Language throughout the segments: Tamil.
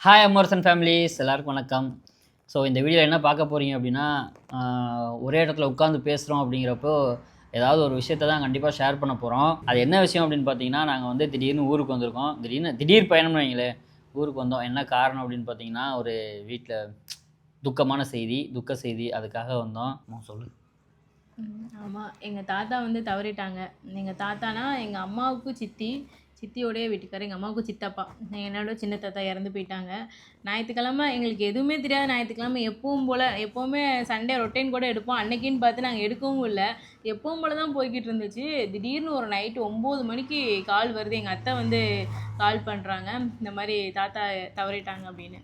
ஹாய் அமர்சன் ஃபேமிலிஸ் எல்லாருக்கும் வணக்கம். ஸோ இந்த வீடியோவில் என்ன பார்க்க போகிறீங்க அப்படின்னா, ஒரே இடத்துல உட்காந்து பேசுகிறோம் அப்படிங்கிறப்போ ஏதாவது ஒரு விஷயத்த தான் கண்டிப்பாக ஷேர் பண்ண போகிறோம். அது என்ன விஷயம் அப்படின்னு பார்த்தீங்கன்னா, நாங்கள் வந்து திடீர்னு ஊருக்கு வந்திருக்கோம். திடீர் பயணம்னு வைங்களேன். ஊருக்கு வந்தோம். என்ன காரணம் அப்படின்னு பார்த்தீங்கன்னா, ஒரு வீட்டில் துக்க செய்தி அதுக்காக வந்தோம். சொல்லு. ஆமா. எங்க தாத்தா வந்து தவறிட்டாங்க. எங்க தாத்தானா எங்க அம்மாவுக்கு சித்தி, சித்தியோடைய வீட்டுக்காரர். எங்க அம்மாவுக்கு சித்தப்பா. என்னோட சின்ன தாத்தா இறந்து போயிட்டாங்க. ஞாயித்துக்கிழமை எங்களுக்கு எதுவுமே தெரியாது. ஞாயித்துக்கிழமை எப்பவுமே சண்டே ரொட்டீன் கூட எடுப்போம். அன்னைக்குன்னு பார்த்து நாங்கள் எடுக்கவும் இல்ல. எப்பவும் போல தான் போய்க்கிட்டு இருந்துச்சு. திடீர்னு ஒரு நைட்டு 9 மணிக்கு கால் வருது. எங்க அத்தை வந்து கால் பண்றாங்க. இந்த மாரி தாத்தா தவறிட்டாங்க அப்படின்னு.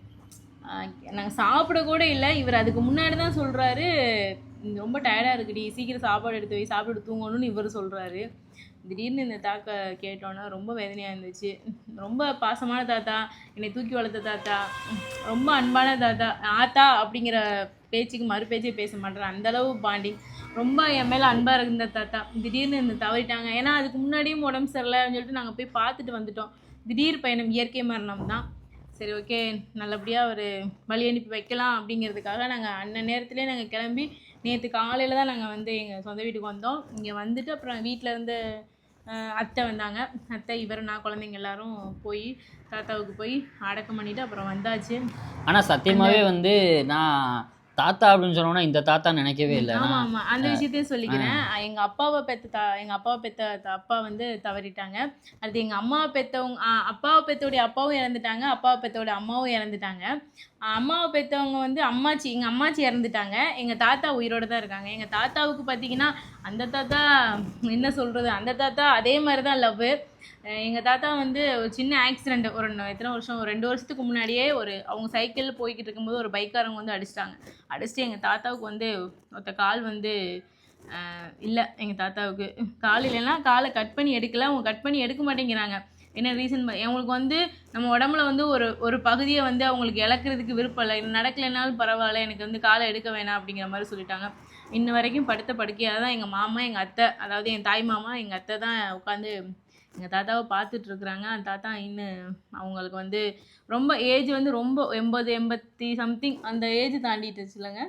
நாங்கள் சாப்பிட கூட இல்லை. இவர் அதுக்கு முன்னாடி தான் சொல்கிறாரு, ரொம்ப டயர்டாக இருக்குடி, சீக்கிரம் சாப்பாடு எடுத்து வை, சாப்பிட்டு தூங்கணும்னு இவர் சொல்கிறாரு. திடீர்னு இந்த தாக்க கேட்டோன்னா ரொம்ப வேதனையாக இருந்துச்சு. ரொம்ப பாசமான தாத்தா, என்னை தூக்கி வளர்த்த தாத்தா, ரொம்ப அன்பான தாத்தா. ஆத்தா அப்படிங்கிற பேச்சுக்கு மறு பேச்சே பேச மாட்டேறேன், அந்தளவு பாண்டிங். ரொம்ப என் மேலே அன்பாக இருந்த தாத்தா திடீர்னு இந்த தவறிட்டாங்க. ஏன்னா அதுக்கு முன்னாடியும் உடம்பு சரியில்லைன்னு சொல்லிட்டு நாங்கள் போய் பார்த்துட்டு வந்துட்டோம். திடீர் பயணம், இயற்கை மரணம் தான். சரி, ஓகே, நல்லபடியாக ஒரு வழி அனுப்பி வைக்கலாம் அப்படிங்கிறதுக்காக நாங்கள் அன்ன நேரத்துலேயே நாங்கள் கிளம்பி நேற்று காலையில் தான் நாங்கள் வந்து எங்கள் சொந்த வீட்டுக்கு வந்தோம். இங்கே வந்துட்டு அப்புறம் வீட்டில் இருந்து அத்தை வந்தாங்க. அத்தை, இவர், நான், குழந்தைங்க எல்லாரும் போய் தாத்தாவுக்கு போய் அடக்கம் பண்ணிவிட்டு அப்புறம் வந்தாச்சு. ஆனால் சத்தியமாகவே வந்து நான் தாத்தா அப்படின்னு சொன்னோன்னா இந்த தாத்தா நினைக்கவே இல்லை. ஆமாம் ஆமாம், அந்த விஷயத்தையும் சொல்லிக்கிறேன். எங்கள் அப்பாவை பெற்ற அப்பா வந்து தவறிட்டாங்க. அடுத்து எங்கள் அம்மாவை பெற்றவங்க, அப்பாவை பெற்றோடைய அப்பாவும் இறந்துட்டாங்க, அப்பாவை பெற்றோடைய அம்மாவும் இறந்துட்டாங்க. அம்மாவை பெற்றவங்க வந்து எங்கள் அம்மாச்சி இறந்துட்டாங்க. எங்கள் தாத்தா உயிரோடு தான் இருக்காங்க. எங்கள் தாத்தாவுக்கு பார்த்தீங்கன்னா, அந்த தாத்தா என்ன சொல்கிறது, அந்த தாத்தா அதே மாதிரி தான் லவ். எங்கள் தாத்தா வந்து ஒரு சின்ன ஆக்சிடெண்ட், ஒரு எத்தனை வருஷம், ஒரு 2 வருஷத்துக்கு முன்னாடியே அவங்க சைக்கிளில் போய்கிட்டு இருக்கும்போது ஒரு பைக்காரங்க வந்து அடிச்சுட்டு எங்கள் தாத்தாவுக்கு வந்து ஒருத்த கால் வந்து இல்லை. எங்கள் தாத்தாவுக்கு கால் இல்லைன்னா காலை கட் பண்ணி எடுக்கல. அவங்க கட் பண்ணி எடுக்க மாட்டேங்கிறாங்க. என்ன ரீசன், அவங்களுக்கு வந்து நம்ம உடம்புல வந்து ஒரு பகுதியை வந்து அவங்களுக்கு இழக்கிறதுக்கு விருப்பம் இல்லை. நடக்கலைனாலும் பரவாயில்ல, எனக்கு வந்து காலை எடுக்க வேணாம் அப்படிங்கிற மாதிரி சொல்லிட்டாங்க. இன்ன வரைக்கும் படுத்த படுக்கையாக தான் எங்கள் மாமா, எங்கள் அத்தை, அதாவது என் தாய் மாமா, எங்கள் அத்தை தான் உட்காந்து எங்கள் தாத்தாவை பார்த்துட்ருக்குறாங்க. அந்த தாத்தா இன்னும் அவங்களுக்கு வந்து ரொம்ப ஏஜ் வந்து ரொம்ப 80 சம்திங் அந்த ஏஜ் தாண்டிட்டுச்சு இல்லைங்க.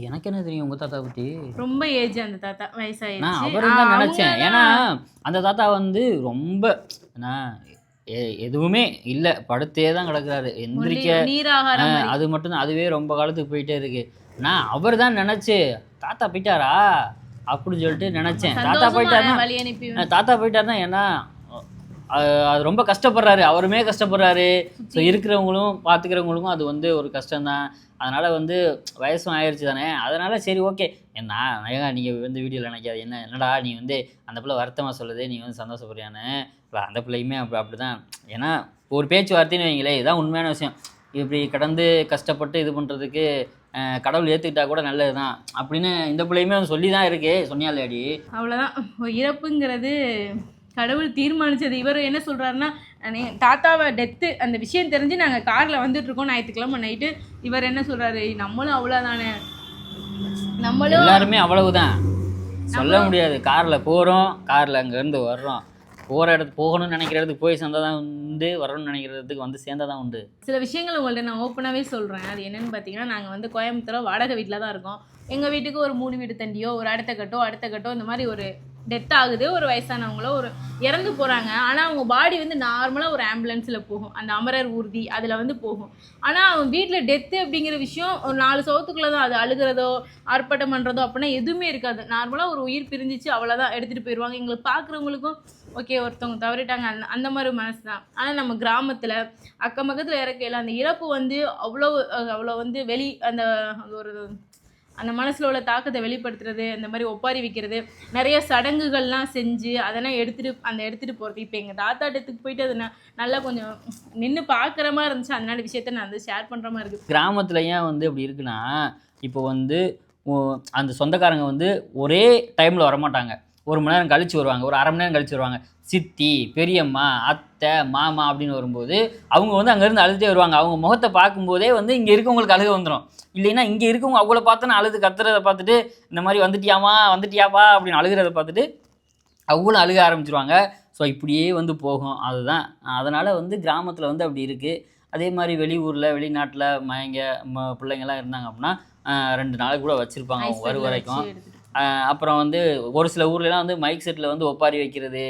எனக்கு என்ன தெரியும் உங்கள் தாத்தா பற்றி? ரொம்ப ஏஜ் அந்த தாத்தா, வயசாயிடுச்சு. நான் அவரு தான் நினச்சேன். ஏன்னா அந்த தாத்தா வந்து ரொம்ப எதுவுமே இல்லை, படுத்தே தான் கிடக்குறாரு, எந்திரிக்க நீராகாரம் அது மட்டும்தான். அதுவே ரொம்ப காலத்துக்கு போயிட்டே இருக்கு. நான் அவர் தான் நினச்சி தாத்தா போயிட்டாரா அப்படின்னு சொல்லிட்டு நினச்சேன். தாத்தா போயிட்டாருன்னா ஏன்னா அது ரொம்ப கஷ்டப்படுறாரு, அவருமே கஷ்டப்படுறாரு. ஸோ இருக்கிறவங்களும் பார்த்துக்கிறவங்களுக்கும் அது வந்து ஒரு கஷ்டம்தான். அதனால் வந்து வயசும் ஆயிடுச்சு தானே, அதனால் சரி ஓகே. ஏங்க நீங்கள் வந்து வீடியோவில் நினைக்காது, என்னடா நீ வந்து அந்த பிள்ளை வருத்தமாக சொல்லுது, நீ வந்து சந்தோஷப்படுறியான்னு. அந்த பிள்ளையுமே அப்படி தான். ஏன்னா ஒரு பேச்சுவார்த்தைன்னு வைங்களேன், இதுதான் உண்மையான விஷயம். இப்படி கடந்து கஷ்டப்பட்டு இது பண்ணுறதுக்கு கடவுள் ஏற்றுக்கிட்டா கூட நல்லது தான் அப்படின்னு இந்த பிள்ளையுமே சொல்லி தான் இருக்கு. சொன்னியாலேடி, அவ்வளோதான். இறப்புங்கிறது கடவுள் தீர்மானித்தது. இவர் என்ன சொல்கிறாருன்னா, தாத்தாவை டெத்து அந்த விஷயம் தெரிஞ்சு நாங்கள் காரில் வந்துட்டுருக்கோம் ஞாயிற்றுக்கிழமை நைட்டு. இவர் என்ன சொல்கிறாரு, நம்மளும் அவ்வளோதானே, நம்மளும் எல்லாருமே அவ்வளவுதான், சொல்ல முடியாது. காரில் போகிறோம், காரில் அங்கேருந்து வர்றோம், போகிற இடத்துக்கு போகணும்னு நினைக்கிற இடத்துக்கு போய் சேர்ந்தால் தான் உண்டு, வரணும்னு நினைக்கிற இடத்துக்கு வந்து சேர்ந்தால் தான் உண்டு. சில விஷயங்கள் உங்கள்கிட்ட நான் ஓப்பனாகவே சொல்கிறேன். அது என்னென்னு பார்த்தீங்கன்னா, நாங்கள் வந்து கோயம்புத்தூர் வாடகை வீட்டில் தான் இருக்கோம். எங்கள் வீட்டுக்கு ஒரு 3 வீடு தண்டியோ, ஒரு அடுத்த கட்டோ இந்த மாதிரி ஒரு டெத் ஆகுது. ஒரு வயசானவங்களோ ஒரு இறந்து போகிறாங்க. ஆனால் அவங்க பாடி வந்து நார்மலாக ஒரு ஆம்புலன்ஸில் போகும், அந்த அமரர் ஊர்தி அதில் வந்து போகும். ஆனால் அவங்க வீட்டில் டெத்து அப்படிங்கிற விஷயம் ஒரு 4 சவத்துக்குள்ளே தான். அது அழுகிறதோ ஆர்ப்பாட்டம் பண்ணுறதோ அப்படின்னா எதுவுமே இருக்காது. நார்மலாக ஒரு உயிர் பிரிஞ்சிச்சு, அவ்வளோதான், எடுத்துகிட்டு போயிடுவாங்க. எங்களுக்கு பார்க்குறவங்களுக்கும் ஓகே, ஒருத்தவங்க தவறிட்டாங்க, அந்த மாதிரி மனசு தான். ஆனால் நம்ம கிராமத்தில் அக்கம் பக்கத்தில் இறக்கையில் அந்த இறப்பு வந்து அவ்வளோ வந்து அந்த மனசில் உள்ள தாக்கத்தை வெளிப்படுத்துறது, அந்த மாதிரி ஒப்பாரி வைக்கிறது, நிறைய சடங்குகள்லாம் செஞ்சு அதெல்லாம் எடுத்துகிட்டு போகிறது. இப்போ எங்கள் தாத்தா இடத்துக்கு போயிட்டு அது நல்லா கொஞ்சம் நின்று பார்க்குற மாதிரி இருந்துச்சு. அதனால விஷயத்த நான் வந்து ஷேர் பண்ணுற மாதிரி இருக்குது. கிராமத்தில் ஏன் வந்து அப்படி இருக்குன்னா, இப்போ வந்து அந்த சொந்தக்காரங்க வந்து ஒரே டைமில் வரமாட்டாங்க. 1 மணி நேரம் கழித்து வருவாங்க, ஒரு அரை மணி நேரம் கழித்து வருவாங்க. சித்தி, பெரியம்மா, அத்தை, மாமா அப்படின்னு வரும்போது அவங்க வந்து அங்கேருந்து அழுதுகிட்டே வருவாங்க. அவங்க முகத்தை பார்க்கும்போதே வந்து இங்கே இருக்கவங்களுக்கு அழுக வந்துடும். இல்லைன்னா இங்கே இருக்கவங்க அவங்கள பார்த்தோன்னா அழுது கத்துறதை பார்த்துட்டு, இந்த மாதிரி வந்துட்டியாப்பா அப்படின்னு அழுகிறத பார்த்துட்டு அவங்களும் அழுக ஆரம்பிச்சிருவாங்க. ஸோ இப்படியே வந்து போகும். அதுதான், அதனால் வந்து கிராமத்தில் வந்து அப்படி இருக்குது. அதே மாதிரி வெளியூரில் வெளிநாட்டில் பிள்ளைங்கள்லாம் இருந்தாங்க அப்படின்னா 2 நாளைக்கு கூட வச்சுருப்பாங்க அவங்க வரும் வரைக்கும். அப்புறம் வந்து ஒரு சில ஊர்லலாம் வந்து மைக் செட்டில் வந்து ஒப்பாரி வைக்கிறது,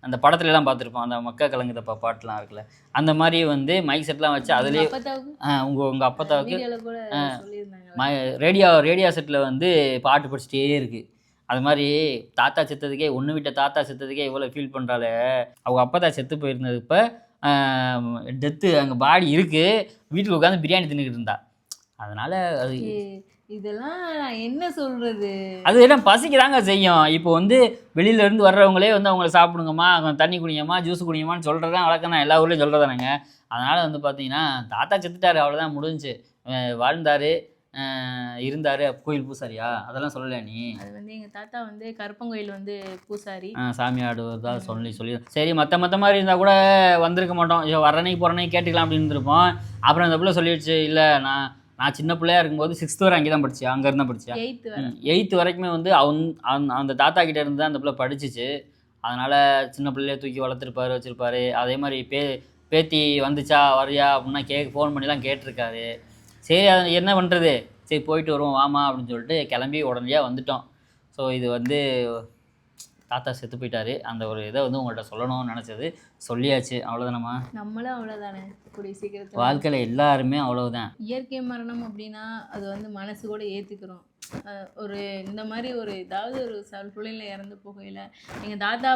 அந்த படத்துலலாம் பார்த்துருப்போம், அந்த மக்கா கலங்குதப்பா பாட்டுலாம் இருக்குல்ல, அந்த மாதிரி வந்து மைக் செட்லாம் வச்சு அதுலேயே உங்கள் அப்பத்தாவுக்கு ரேடியோ செட்டில் வந்து பாட்டு படிச்சுட்டே இருக்குது. அது மாதிரி தாத்தா செத்ததுக்கே ஒன்று விட்ட தாத்தா செத்ததுக்கே இவ்வளோ ஃபீல் பண்ணுறாளே, அவங்க அப்பத்தா செத்து போயிருந்தது இப்போ டெத்து அங்கே பாடி இருக்குது, வீட்டுக்கு உட்காந்து பிரியாணி தின்னுக்கிட்டு இருந்தா. அதனால் அது இதெல்லாம் என்ன சொல்கிறது, அது என்ன பசிக்குதாங்க செய்யும். இப்போ வந்து வெளியிலேருந்து வர்றவங்களே வந்து அவங்கள சாப்பிடுங்கம்மா, தண்ணி குடிங்கம்மா, ஜூஸ் குடிங்கம்மான்னு சொல்கிறது தான் வழக்கம் தான், எல்லா ஊர்லேயும் சொல்கிறதானுங்க. அதனால் வந்து பார்த்தீங்கன்னா தாத்தா செத்துட்டார், அவ்வளோதான் முடிஞ்சு. வாழ்ந்தார், இருந்தார், கோயில் பூசாரியா அதெல்லாம் சொல்லலை நீ. அது வந்து எங்கள் தாத்தா வந்து கருப்பங்கோயில் வந்து பூசாரி, சாமி ஆடுவதா சொல்லி சரி, மற்ற மாதிரி இருந்தால் கூட வந்திருக்க மாட்டோம், வரனைக்கு போகிறனைக்கு கேட்டுக்கலாம் அப்படின்னு இருந்திருப்போம். அப்புறம் இந்த பிள்ளை சொல்லிடுச்சு, இல்லை நான் சின்ன பிள்ளையா இருக்கும்போது 6th வரை அங்கே தான் படித்தேன், அங்கே இருந்தால் படித்தேன், 8th வரைக்குமே வந்து அந்த தாத்தா கிட்டே இருந்து தான் அந்த பிள்ளை படிச்சிச்சு. அதனால் சின்ன பிள்ளையே தூக்கி வளர்த்துருப்பாரு, வச்சுருப்பாரு. அதே மாதிரி பேத்தி வந்துச்சா வரியா அப்படின்னா ஃபோன் பண்ணிலாம் கேட்டிருக்காரு. சரி, அது என்ன பண்ணுறது, சரி போயிட்டு வருவோம் வாமா அப்படின்னு சொல்லிட்டு கிளம்பி உடனடியாக வந்துட்டோம். ஸோ இது வந்து தாத்தா செத்து போயிட்டாரு, அந்த ஒரு இதை வந்து உங்கள்கிட்ட சொல்லணும்னு நினச்சது சொல்லியாச்சு, அவ்வளோதானம்மா. நம்மளும் அவ்வளோதானே, கூடிய சீக்கிரத்தில் வாழ்க்கையில் எல்லாருமே அவ்வளவுதான். இயற்கை மரணம் அப்படின்னா அது வந்து மனசு கூட ஏற்றுக்கிறோம். ஒரு இந்த மாதிரி ஒரு ஏதாவது ஒரு சூழ்நிலை இறந்து போகையில் எங்கள் தாத்தா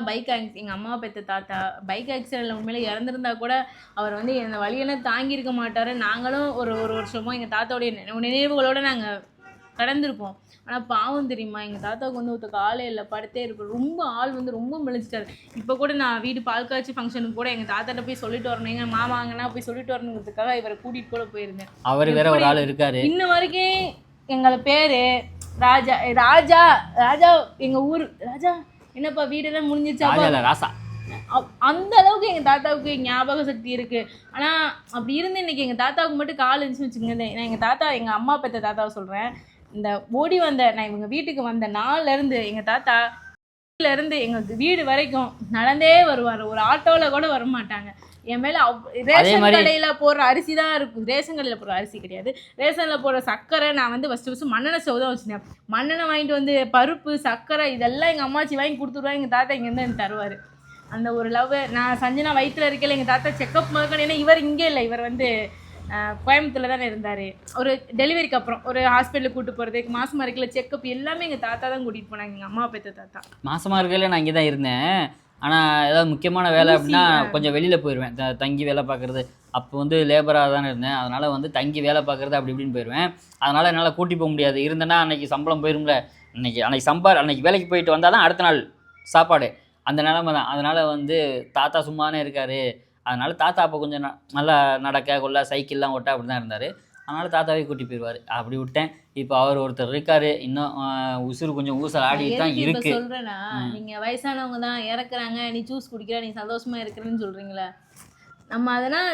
எங்கள் அம்மா பெற்ற தாத்தா பைக் ஆக்சிடெண்ட்டில் உண்மையிலே இறந்துருந்தா கூட அவர் வந்து இந்த வழியெல்லாம் தாங்கியிருக்க மாட்டார். நாங்களும் ஒரு வருஷமோ எங்கள் தாத்தாவுடைய நினைவுகளோடு நாங்கள் கடந்திருப்போம். ஆனால் பாவம் தெரியுமா, எங்கள் தாத்தாவுக்கு வந்து ஒருத்த காலே இல்லை, படுத்தே இருப்போம். ரொம்ப ஆள் வந்து ரொம்ப மெலிச்சிட்டாரு. இப்போ கூட நான் வீடு பால் காய்ச்சி ஃபங்க்ஷனுக்கு கூட எங்கள் தாத்தாட்ட போய் சொல்லிட்டு வரணும், எங்கள் மாமா அங்கன்னா போய் சொல்லிட்டு வரணுங்கிறதுக்காக இவரை கூட்டிகிட்டு கூட போயிருந்தேன். அவர் வேற ஒரு ஆள் இருக்காரு. இன்ன வரைக்கும் எங்களை பேர் ராஜா ராஜா ராஜா, எங்கள் ஊர் ராஜா, என்னப்பா வீடெல்லாம் முடிஞ்சிச்சா ராசா, அந்த அளவுக்கு எங்கள் தாத்தாவுக்கு ஞாபக சக்தி இருக்குது. ஆனால் அப்படி இருந்து இன்னைக்கு எங்கள் தாத்தாவுக்கு மட்டும் கால் இருந்துச்சுன்னு வச்சுக்கோங்க. நான் எங்கள் தாத்தா, எங்கள் அம்மா பெற்ற தாத்தாவை சொல்கிறேன், இந்த ஓடி வந்த நான் இவங்க வீட்டுக்கு வந்த நாள்லேருந்து எங்கள் தாத்தா இருந்து எங்களுக்கு வீடு வரைக்கும் நடந்தே வருவார். ஒரு ஆட்டோவில் கூட வர மாட்டாங்க. என் மேலே ரேஷன் கடையில் போடுற அரிசி தான் இருக்கும், ரேஷன் கடையில் போடுற அரிசி கிடையாது, ரேஷனில் போடுற சர்க்கரை. நான் வந்து ஃபஸ்ட்டு மண்ணெண்ணெய் ஸ்டவ் தான் வச்சுருந்தேன். மண்ணெண்ணெய் வாங்கிட்டு வந்து பருப்பு சர்க்கரை இதெல்லாம் எங்கள் அம்மாச்சி வாங்கி கொடுத்துருவாங்க. எங்கள் தாத்தா இங்கேருந்து எனக்கு தருவார். அந்த ஒரு லவ். நான் சஞ்சனா வயிற்றில் இருக்கல எங்கள் தாத்தா செக்கப் முதற்கொண்டு, ஏன்னா இவர் இங்கே இல்லை, இவர் வந்து கோயம்புத்தூரில் தானே இருந்தார். ஒரு டெலிவரிக்கு அப்புறம் ஒரு ஹாஸ்பிட்டலுக்கு கூப்பிட்டு போகிறதுக்கு, மாதமாக இருக்கல செக்கப் எல்லாமே எங்கள் தாத்தா தான் கூட்டிகிட்டு போனாங்க, எங்கள் அம்மா பெற்ற தாத்தா. மாதமாக இருக்கல நான் இங்கே தான் இருந்தேன். ஆனால் ஏதாவது முக்கியமான வேலை அப்படின்னா கொஞ்சம் வெளியில் போயிடுவேன், தங்கி வேலை பார்க்குறது. அப்போ வந்து லேபராக தானே இருந்தேன், அதனால் வந்து தங்கி வேலை பார்க்குறது அப்படி இப்படின்னு போயிடுவேன். அதனால் என்னால் கூட்டி போக முடியாது. இருந்தேன்னா அன்றைக்கி சம்பளம் போயிரும்ல, அன்றைக்கி வேலைக்கு போயிட்டு வந்தால் தான் அடுத்த நாள் சாப்பாடு, அந்த நிலமை தான். அதனால் வந்து தாத்தா சும்மானே இருக்கார். அதனால் தாத்தா அப்போ கொஞ்சம் நல்லா நடக்க கொள்ள சைக்கிள்லாம் ஓட்ட அப்படி தான் இருந்தார். அதனால் தாத்தாவே கூட்டி போயிடுவார். அப்படி விட்டேன். இப்போ அவர் ஒருத்தர் இருக்கார், இன்னும் உசுறு கொஞ்சம் ஊசல் ஆடிட்டு தான் இருக்கு. சொல்கிறேன்னா, நீங்கள் வயசானவங்க தான் இறக்குறாங்க, நீ ஜூஸ் குடிக்கிற, நீ சந்தோஷமாக இருக்கிறேன்னு சொல்கிறீங்களா? நம்ம அதெல்லாம்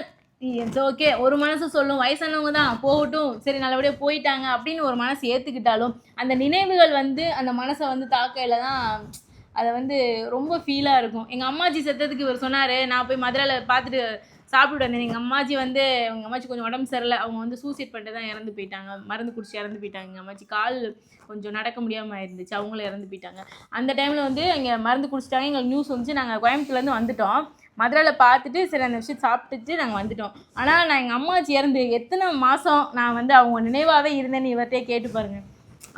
ஓகே, ஒரு மனசு சொல்லும் வயசானவங்க தான் போகட்டும், சரி நல்லபடியாக போயிட்டாங்க அப்படின்னு ஒரு மனசு ஏற்றுக்கிட்டாலும் அந்த நினைவுகள் வந்து அந்த மனசை வந்து தாக்கையில் தான் அதை வந்து ரொம்ப ஃபீலாக இருக்கும். எங்கள் அம்மாச்சி செத்ததுக்கு இவர் சொன்னார், நான் போய் மதுரையில் பார்த்துட்டு சாப்பிட்டு வந்தேன். எங்கள் அம்மாச்சி கொஞ்சம் உடம்பு சரியில்லை, அவங்க வந்து சூசைட் பண்ணிட்டு தான் இறந்து போயிட்டாங்க, மருந்து குடிச்சு இறந்து போயிட்டாங்க. எங்கள் அம்மாச்சி கால் கொஞ்சம் நடக்க முடியாமல் இருந்துச்சு, அவங்களும் இறந்து போயிட்டாங்க. அந்த டைமில் வந்து இங்கே மருந்து குடிச்சிட்டாங்க, எங்களுக்கு நியூஸ் வந்துச்சு. நாங்கள் கோயம்புத்தூர்லேருந்து வந்துட்டோம், மதுரையில் பார்த்துட்டு சரி அந்த விஷயம் சாப்பிட்டுட்டு நாங்கள் வந்துட்டோம். ஆனால் நான் எங்கள் அம்மாச்சி இறந்து எத்தனை மாதம் நான் வந்து அவங்க நினைவாகவே இருந்தேன்னு இவர்கிட்டே கேட்டு பாருங்கள்.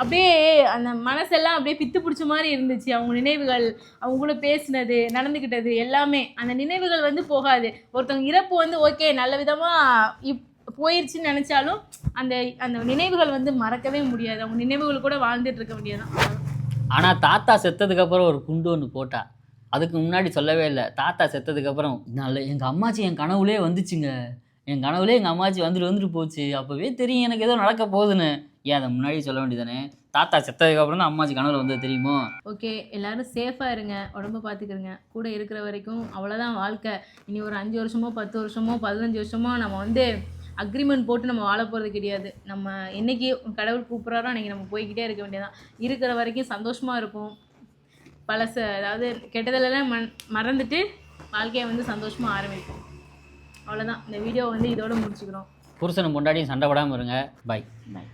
அப்படியே அந்த மனசெல்லாம் அப்படியே பித்து பிடிச்ச மாதிரி இருந்துச்சு. அவங்க நினைவுகள், அவங்க கூட பேசினது, நடந்துக்கிட்டது எல்லாமே அந்த நினைவுகள் வந்து போகாது. ஒருத்தவங்க இறப்பு வந்து ஓகே நல்ல விதமாக போயிடுச்சுன்னு நினச்சாலும் அந்த அந்த நினைவுகள் வந்து மறக்கவே முடியாது. அவங்க நினைவுகள் கூட வாழ்ந்துட்டு இருக்க முடியாது. ஆனால் தாத்தா செத்ததுக்கப்புறம் ஒரு குண்டு ஒன்று போட்டா, அதுக்கு முன்னாடி சொல்லவே இல்லை. தாத்தா செத்ததுக்கப்புறம் எங்கள் அம்மாச்சி என் கனவுலே வந்துச்சுங்க, என் கனவுலே எங்கள் அம்மாச்சி வந்துட்டு போச்சு, அப்போவே தெரியும் எனக்கு ஏதோ நடக்க போகுதுன்னு. ஏன் அதை முன்னாடி சொல்ல வேண்டியதானே? தாத்தா செத்ததுக்கப்புறம் தான் அம்மாச்சி கனவுல வந்து தெரியுமோ? ஓகே, எல்லாரும் சேஃபாக இருங்க, உடம்பு பார்த்துக்கிறங்க, கூட இருக்கிற வரைக்கும் அவ்வளோதான் வாழ்க்கை. இனி ஒரு 5 வருஷமோ 10 வருஷமோ 15 வருஷமோ நம்ம வந்து அக்ரிமெண்ட் போட்டு நம்ம வாழ போகிறது கிடையாது. நம்ம என்றைக்கு கடவுள் கூப்பிட்றாரோ அன்றைக்கி நம்ம போய்கிட்டே இருக்க வேண்டியதான். இருக்கிற வரைக்கும் சந்தோஷமாக இருக்கும். அதாவது கெட்டதெல்லாம் மறந்துட்டு வாழ்க்கையை வந்து சந்தோஷமாக ஆரம்பிப்போம். அவ்வளோதான், இந்த வீடியோ வந்து இதோட முடிச்சுக்கிறோம். புருஷனும் பொண்டாட்டியும் சண்டை போடாமல் இருங்க. பாய். பாய்.